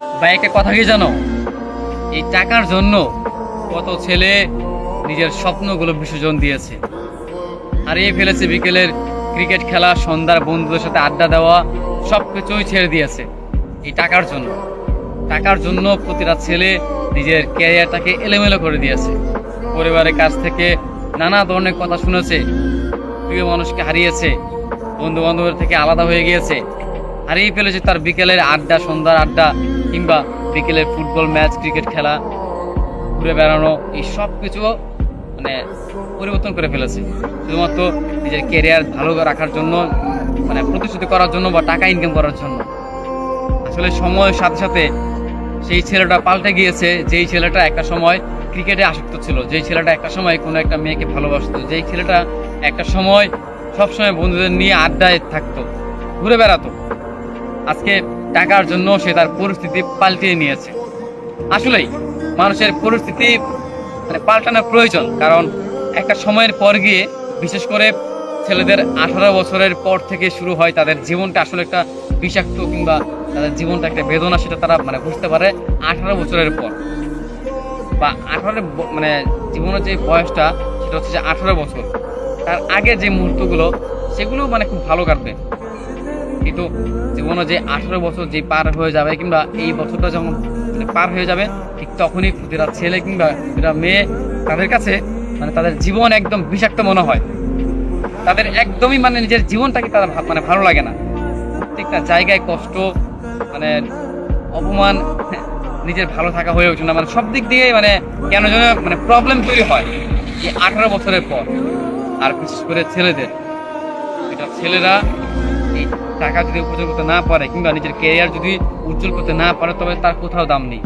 ভাই একটা কথা কি জানো, এই টাকার জন্য কত ছেলে নিজের স্বপ্নগুলো বিসর্জন দিয়েছে, হারিয়ে ফেলেছে বিকেলের ক্রিকেট খেলা, সন্ধ্যার বন্ধুদের সাথে আড্ডা দেওয়া, সবকিছুই ছেড়ে দিয়েছে এই টাকার জন্য। টাকার জন্য প্রতিটা ছেলে নিজের ক্যারিয়ারটাকে এলোমেলো করে দিয়েছে। পরিবারের কাছ থেকে নানা ধরনের কথা শুনেছে, প্রিয় মানুষকে হারিয়েছে, বন্ধু বান্ধবের থেকে আলাদা হয়ে গিয়েছে, হারিয়ে ফেলেছে তার বিকেলের আড্ডা, সন্ধ্যার আড্ডা, কিংবা বিকেলের ফুটবল ম্যাচ, ক্রিকেট খেলা, ঘুরে বেড়ানো, এই সব কিছু মানে পরিবর্তন করে ফেলেছে শুধুমাত্র নিজের ক্যারিয়ার ভালো রাখার জন্য, মানে প্রতিশ্রুতি করার জন্য বা টাকা ইনকাম করার জন্য। আসলে সময়ের সাথে সাথে সেই ছেলেটা পাল্টে গিয়েছে। যেই ছেলেটা একটা সময় ক্রিকেটে আসক্ত ছিল, যেই ছেলেটা একটা সময় কোনো একটা মেয়েকে ভালোবাসতো, যেই ছেলেটা একটা সময় সবসময় বন্ধুদের নিয়ে আড্ডায় থাকতো, ঘুরে বেড়াতো, আজকে টাকার জন্য সে তার পরিস্থিতি পাল্টিয়ে নিয়েছে। আসলেই মানুষের পরিস্থিতি মানে পাল্টানোর প্রয়োজন, কারণ একটা সময়ের পর গিয়ে, বিশেষ করে ছেলেদের 18 বছরের পর থেকে শুরু হয় তাদের জীবনটা আসলে একটা বিষাক্ত, কিংবা তাদের জীবনটা একটা বেদনা, সেটা তারা মানে বুঝতে পারে 18 বছরের পর। বা 18 মানে জীবনের যে বয়সটা, সেটা হচ্ছে যে 18 বছর। তার আগে যে মুহূর্তগুলো, সেগুলো মানে খুব ভালো কাটবে, কিন্তু জীবনে যে 18 বছর যে পার হয়ে যাবে, কিংবা এই বছরটা যখন মানে পার হয়ে যাবে, ঠিক তখনই প্রতিটা ছেলে কিংবা প্রতিটা মেয়ে, তাদের কাছে মানে তাদের জীবন একদম বিষাক্ত মনে হয়। তাদের একদমই মানে নিজের জীবনটাকে তারা মানে ভালো লাগে না। প্রত্যেকটা জায়গায় কষ্ট, মানে অপমান, নিজের ভালো থাকা হয়ে ওঠে না, মানে সব দিক দিয়ে মানে কেন যেন মানে প্রবলেম তৈরি হয় এই 18 বছরের পর। আর বিশেষ করে ছেলেদের, এটা ছেলেরা এই টাকা যদি উপার্জন করতে না পারে, কিংবা নিজের ক্যারিয়ার যদি উজ্জ্বল করতে না পারে, তবে তার কোথাও দাম নেই।